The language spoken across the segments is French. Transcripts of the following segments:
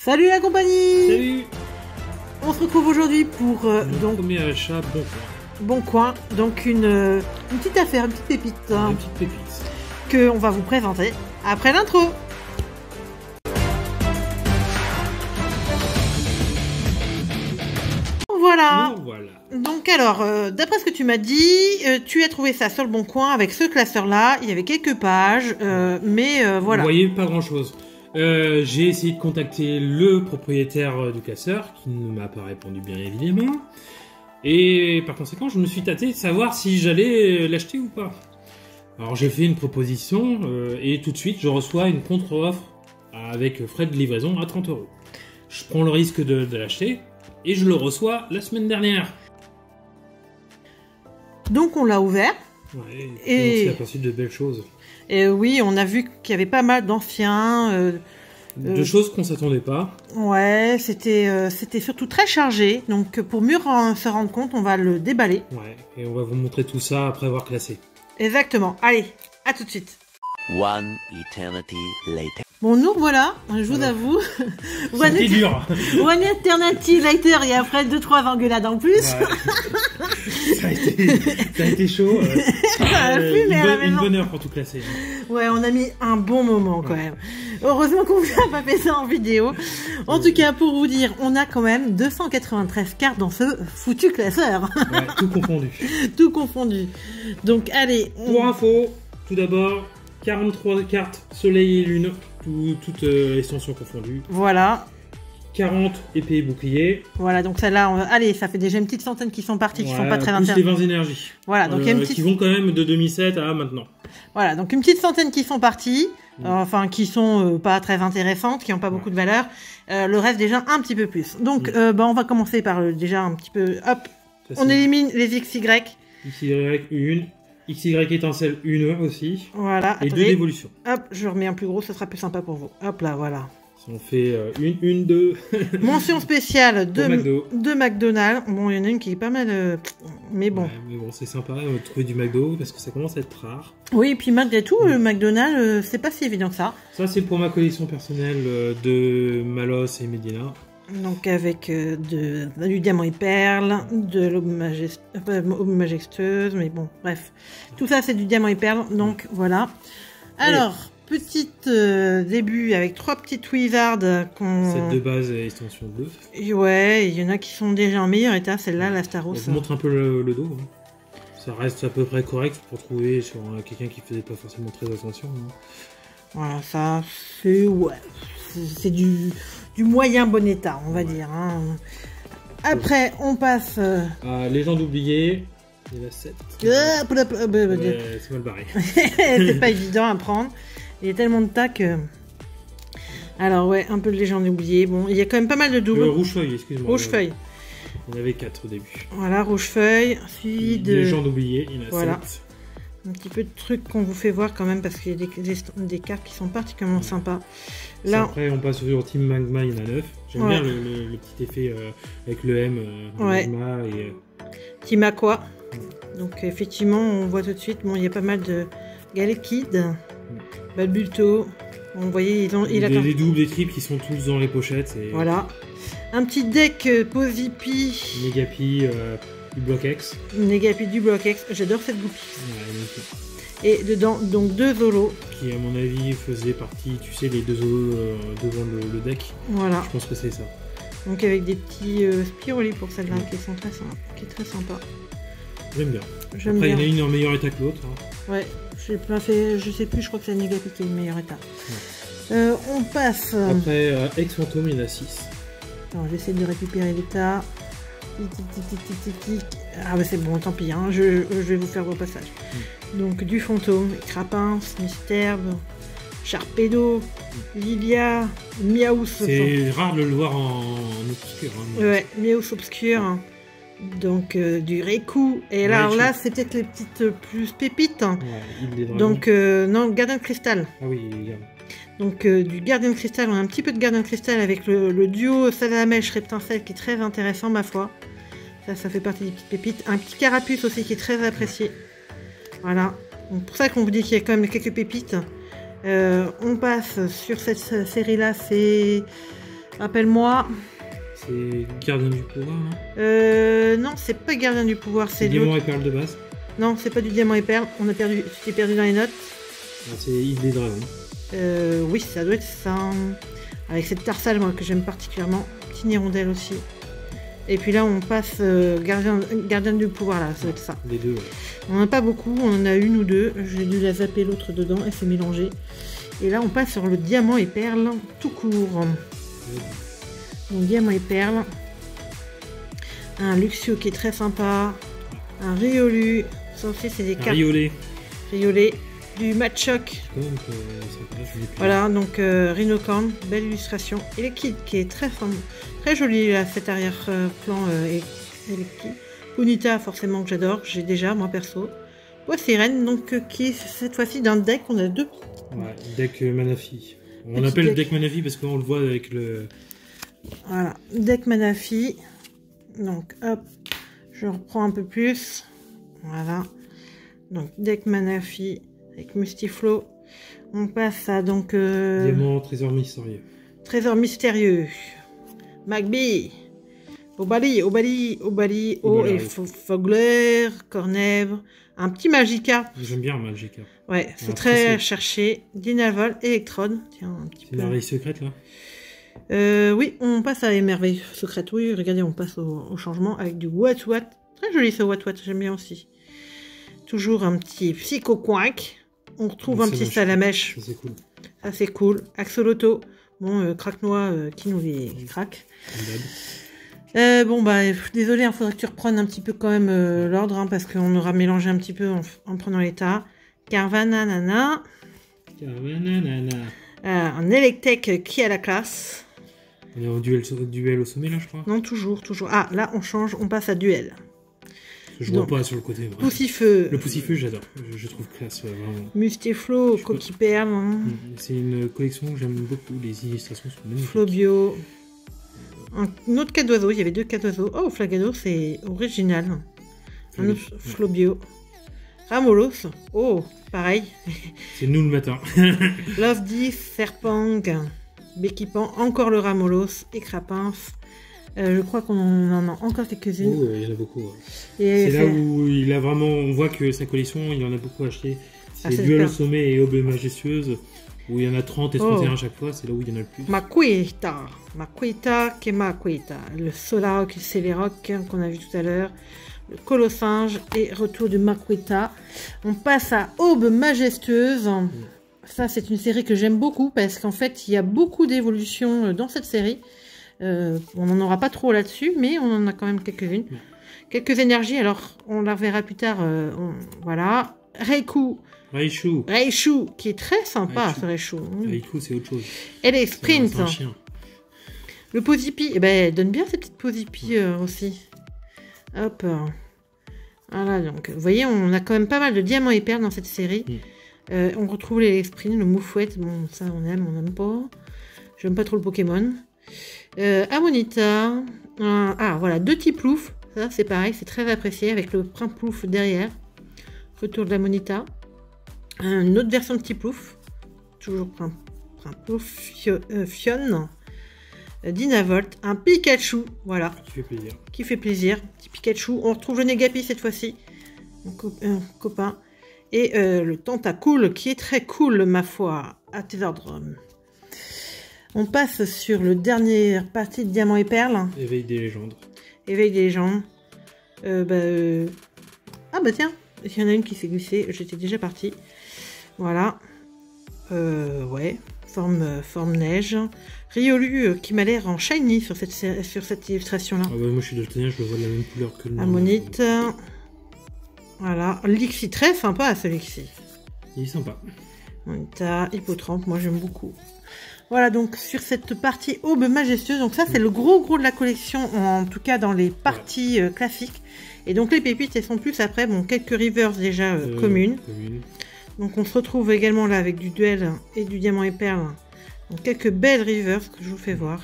Salut la compagnie. Salut. On se retrouve aujourd'hui pour donc premier achat Bon Coin, donc une petite affaire, une petite pépite, une petite pépite que on va vous présenter après l'intro. Voilà. Donc alors, d'après ce que tu m'as dit, tu as trouvé ça sur le Bon Coin avec ce classeur-là. Il y avait quelques pages, mais voilà. Vous voyez pas grand-chose. J'ai essayé de contacter le propriétaire du classeur, qui ne m'a pas répondu bien évidemment. Et par conséquent, je me suis tâté de savoir si j'allais l'acheter ou pas. Alors j'ai fait une proposition et tout de suite, je reçois une contre-offre avec frais de livraison à 30 €. Je prends le risque de l'acheter et je le reçois la semaine dernière. Donc on l'a ouvert. Ouais, et on s'est aperçu de belles choses. Et oui, on a vu qu'il y avait pas mal d'anciens... de choses qu'on s'attendait pas. Ouais, c'était surtout très chargé. Donc pour mieux se rendre compte, on va le déballer. Ouais, et on va vous montrer tout ça après avoir classé. Exactement. Allez, à tout de suite. One eternity later. Bon, nous voilà, je vous avoue. C'était dur. One eternity later, et après 2-3 engueulades en plus. Ouais. ça a été chaud. Une bonne heure pour tout classer. Ouais, on a mis un bon moment quand même. Heureusement qu'on vous a pas fait ça en vidéo. En tout cas, pour vous dire, on a quand même 293 cartes dans ce foutu classeur. Ouais, tout confondu. Tout confondu. Donc allez. Pour info, tout d'abord, 43 cartes Soleil et Lune, toutes extensions confondues. Voilà. 40 épées et boucliers. Voilà, donc celle-là, allez, ça fait déjà une petite centaine qui sont parties, qui sont pas très intéressantes. Plus les 20 énergies. Voilà, donc il y a une petite... qui vont quand même de 2007 à maintenant. Voilà, donc une petite centaine qui sont parties, enfin qui sont pas très intéressantes, qui n'ont pas beaucoup de valeur. Le reste déjà un petit peu plus. Donc on va commencer par déjà un petit peu, hop, ça, on élimine les XY. XY, une. XY étincelle, une aussi. Voilà, et attendez. 2 d'évolution. Hop, je remets un plus gros, ça sera plus sympa pour vous. Hop là, voilà. On fait une, deux. Mention spéciale de McDonald's. Bon, il y en a une qui est pas mal, mais bon. Ouais, mais bon, c'est sympa de trouver du McDo parce que ça commence à être rare. Oui, et puis malgré tout, le McDonald's, c'est pas si évident que ça. Ça, c'est pour ma collection personnelle de Malos et Medina. Donc avec du diamant et perle, de l'aube majestueuse, mais bon, bref. Tout ça, c'est du diamant et perle, donc voilà. Alors... Petite début avec 3 petites wizards qu'on... Cette de base et extension bleue. Et ouais, il y en a qui sont déjà en meilleur état, celle-là, la Staros. Je vous montre un peu le dos. Hein. Ça reste à peu près correct pour trouver sur quelqu'un qui faisait pas forcément très attention. Hein. Voilà, ça, c'est... Ouais, c'est du moyen bon état, on va dire. Hein. Après, on passe... Légende oubliée. Il y en a 7. C'est mal barré. C'est pas évident à prendre. Il y a tellement de tas que... Alors ouais, un peu de légende oubliée. Bon, il y a quand même pas mal de doubles. Rouge-feuille, excuse-moi. Rouge-feuille. Il y en avait 4 au début. Voilà, rouge-feuille. Suivi de... Légende oubliée, il y en a voilà. 7. Un petit peu de trucs qu'on vous fait voir quand même parce qu'il y a des cartes qui sont particulièrement sympas. Là, après, on passe sur Team Magma, il y en a 9. J'aime bien le petit effet avec le M, Magma et... Team Aqua. Donc effectivement, on voit tout de suite, bon, il y a pas mal de Galekid, Balbulto. Bon, vous voyez, il a des doubles, des triples qui sont tous dans les pochettes. Et... Voilà. Un petit deck Posipi. Negapi du Bloc X. Negapi du Bloc X. J'adore cette goupille. Ouais, et dedans, donc 2 Zolos. Qui, à mon avis, faisaient partie, tu sais, les 2 Zolos devant le deck. Voilà. Je pense que c'est ça. Donc avec des petits Spiroli pour celle-là qui sont qui est très sympa. J'aime bien. Après, il y en a une en meilleur état que l'autre. Hein. Ouais, j'ai pas fait, je sais plus, je crois que c'est Negapi qui est le meilleur état. Ouais. On passe. Après, Ex-Fantôme, il y en a 6. Alors, j'essaie de récupérer l'état. Ah, bah c'est bon, tant pis, hein, je vais vous faire vos passages. Donc, du fantôme, Crapin, Mystère, Sharpedo, Lilia, Miaous. C'est rare de le voir en obscur. Hein, ouais, Miaous obscur. Donc du Raikou. Et alors là, c'est peut-être les petites plus pépites. Ouais, donc non, Gardien de Cristal. Ah oui, il y a... Donc du Gardien de Cristal, on a un petit peu de Gardien de Cristal avec le duo Salamèche Reptincelle qui est très intéressant, ma foi. Ça fait partie des petites pépites. Un petit Carapuce aussi qui est très apprécié. Voilà. Donc pour ça qu'on vous dit qu'il y a quand même quelques pépites. On passe sur cette série-là, c'est Appelle-moi. C'est Gardien du pouvoir, non? Non, c'est pas Gardien du pouvoir, c'est Diamant l'autre. et perle de base. Non, c'est pas du Diamant et Perle. On a perdu, tu t'es perdu dans les notes. Ah, c'est Île des Dragons. Oui, ça doit être ça. Avec cette tarsale, moi, que j'aime particulièrement. Petite hirondelle aussi. Et puis là, on passe Gardien du pouvoir, là, ça doit être ça. Les deux, ouais. On n'en a pas beaucoup, on en a une ou deux. J'ai dû la zapper l'autre dedans, elle s'est mélangée. Et là, on passe sur le Diamant et Perle, tout court. Donc, Diamant et Perle. Un Luxio qui est très sympa. Un Riolu. Ça aussi, c'est des cartes. Riolet. Du Machoc. Voilà, donc Rhinocorn, belle illustration. Et le kit qui est très joli là, cet arrière-plan et le kit. Unita, forcément que j'adore, j'ai déjà moi perso. Sirène, donc qui est cette fois-ci d'un deck, on a deux. Ouais, deck Manafi. On appelle le deck Manafi parce qu'on le voit avec le. Voilà, deck Manafi. Donc hop, je reprends un peu plus. Voilà. Donc deck Manafi. Avec Mustiflo, on passe à donc... Diamant, trésor mystérieux. Trésor mystérieux. Magby. Obali, et Fogler, Cornèvre. Un petit Magikarp. J'aime bien Magikarp. Ouais, c'est très cherché. Dynavol, Electrode. Tiens, un petit peu. C'est merveille secrète là. Oui, on passe à Émerveille secrète. Oui, regardez, on passe au changement avec du What. Très joli ce What, j'aime bien aussi. Toujours un petit Psycho Quack. On retrouve un petit Salamèche. Ça c'est cool. Ça c'est cool. Axoloto. Bon, Craque-Noix qui nous les craque. Bon bah désolé, il faudrait que tu reprennes un petit peu quand même l'ordre hein, parce qu'on aura mélangé un petit peu en prenant l'état. Carvananana. Un Electek qui a la classe. On est en duel au sommet là je crois. Non, toujours. Ah là on change, on passe à duel. Je vois pas sur le côté. Poussifeu. Le Poussifeu, j'adore. Je trouve classe, vraiment. Mustiflo, Coquille Perle. Hein. C'est une collection que j'aime beaucoup. Les illustrations sont magnifiques. Flobio. Un autre cas d'oiseau. Il y avait deux cas d'oiseau. Oh, Flagado, c'est original. Un autre Flobio. Ramolos. Oh, pareil. C'est nous le matin. Lofdi, Serpang. Béquipan. Encore le Ramolos. Et Crapins. Je crois qu'on en a encore quelques-unes. Oh, il y en a beaucoup. Ouais. C'est là où il a vraiment, on voit que sa collection, il en a beaucoup acheté. C'est Duel au sommet et Aube majestueuse, où il y en a 30 et 31 à chaque fois, c'est là où il y en a le plus. Maquita, le Solarok et Celeroc qu'on a vu tout à l'heure, le Colossinge et retour du Maquita. On passe à Aube majestueuse. Ça, c'est une série que j'aime beaucoup parce qu'en fait, il y a beaucoup d'évolutions dans cette série. On n'en aura pas trop là-dessus, mais on en a quand même quelques-unes. Quelques énergies, alors on la verra plus tard. Voilà. Raichu, qui est très sympa, ce Raichu. Raichu, c'est autre chose. Et les Sprints. C'est un chien. Le Posipi, eh ben, elle donne bien cette petite Posipi aussi. Hop. Voilà, donc, vous voyez, on a quand même pas mal de diamants et perles dans cette série. On retrouve les Sprints, le Moufouette, bon, ça on n'aime pas. J'aime pas trop le Pokémon. Amonita. Voilà, deux petits ploufs. Ça, c'est pareil, c'est très apprécié avec le plouf derrière. Retour de l'Amonita. Une autre version de petit plouf. Toujours plouf Fionn. Dynavolt. Un Pikachu. Voilà. Qui fait plaisir. Petit Pikachu. On retrouve le Negapi cette fois-ci. Un copain. Et le Tentacool qui est très cool, ma foi. À tes ordres. On passe sur le dernier partie de Diamant et Perle. Éveil des légendes. Éveil des légendes. Ah bah tiens, il y en a une qui s'est glissée. J'étais déjà partie. Voilà. Ouais. Forme neige. Riolu qui m'a l'air en shiny sur cette illustration-là. Ah bah moi je suis daltonien, je le vois de la même couleur que le Ammonite. Voilà. Lixi, très sympa ce Lixi. Il est sympa. Monita, Hippotrampe, moi j'aime beaucoup. Voilà, donc sur cette partie Aube majestueuse, donc ça c'est le gros de la collection, en tout cas dans les parties classiques. Et donc les pépites, elles sont plus après, bon, quelques rivers déjà communes. Donc on se retrouve également là avec du duel et du diamant et perle. Donc quelques belles rivers que je vous fais voir.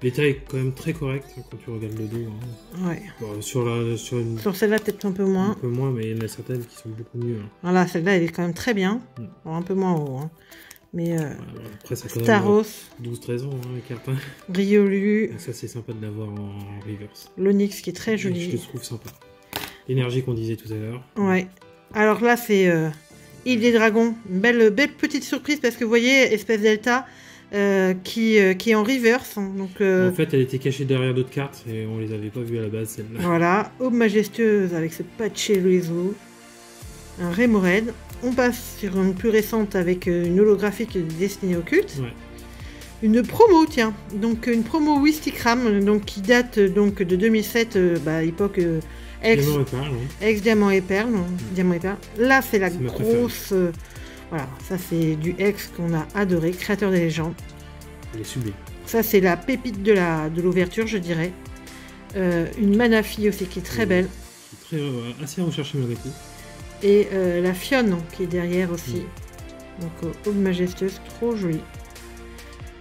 L'état est quand même très correct quand tu regardes le dos. Hein. Ouais. Bon, sur celle-là peut-être un peu moins. Un peu moins, mais il y en a certaines qui sont beaucoup mieux. Hein. Voilà, celle-là elle est quand même très bien. Bon, un peu moins haut. Hein. Mais Voilà, après, ça a quand même Staros, 12-13 ans, hein, les cartes. Hein. Riolu, Donc ça, c'est sympa de l'avoir en reverse. l'Onyx qui est très Je joli. le trouve sympa. L'énergie qu'on disait tout à l'heure. Ouais. Alors là, c'est Île des Dragons. Une belle petite surprise parce que vous voyez, espèce Delta qui est en reverse. Donc, En fait, elle était cachée derrière d'autres cartes et on les avait pas vues à la base, celle-là. voilà. Aube majestueuse avec ce Pachelizo. Un Remoraid. On passe sur une plus récente avec une holographique destinée occulte. Ouais. Une promo, tiens. Donc une promo Wistikram, donc qui date donc de 2007, époque ex Diamant et Perle, hein. Diamant et Perle. Non, Diamant et Perle. Là, c'est la C'est ma grosse. Voilà, ça c'est du ex qu'on a adoré, créateur des légendes. Elle est sublime. Ça c'est la pépite de l'ouverture, je dirais. Une Manafi aussi qui est très belle. C'est très, assez recherché malgré tout. Et la Fionne qui est derrière aussi. Donc Aube majestueuse, trop jolie.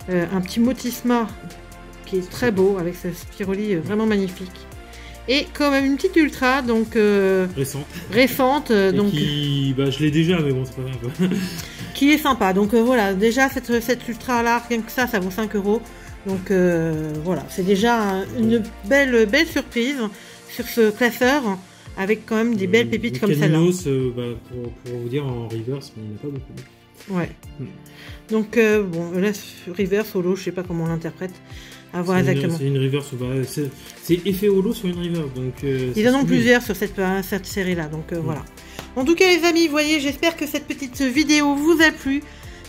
Un petit Motisma qui est très beau avec sa spiroli vraiment magnifique. Et quand même une petite ultra, donc récente, Et donc qui, je l'ai déjà, mais bon, c'est pas grave. qui est sympa. Donc voilà, déjà cette ultra là, rien que ça vaut 5 €. Donc voilà, c'est déjà une belle surprise sur ce classeur avec quand même des belles pépites comme celle-là. Caninos, pour vous dire, en reverse, il n'y en a pas beaucoup. Ouais. Donc bon, là reverse holo, je sais pas comment on l'interprète. À voir C'est exactement. C'est une reverse, c'est effet holo sur une reverse. Donc, ils en ont plusieurs sur cette série-là, donc voilà. En tout cas, les amis, vous voyez, j'espère que cette petite vidéo vous a plu.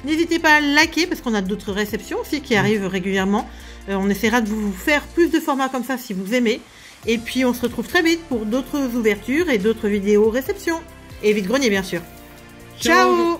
N'hésitez pas à liker, parce qu'on a d'autres réceptions aussi qui arrivent régulièrement. On essaiera de vous faire plus de formats comme ça si vous aimez. Et puis, on se retrouve très vite pour d'autres ouvertures et d'autres vidéos réceptions. Et vide-grenier, bien sûr. Ciao.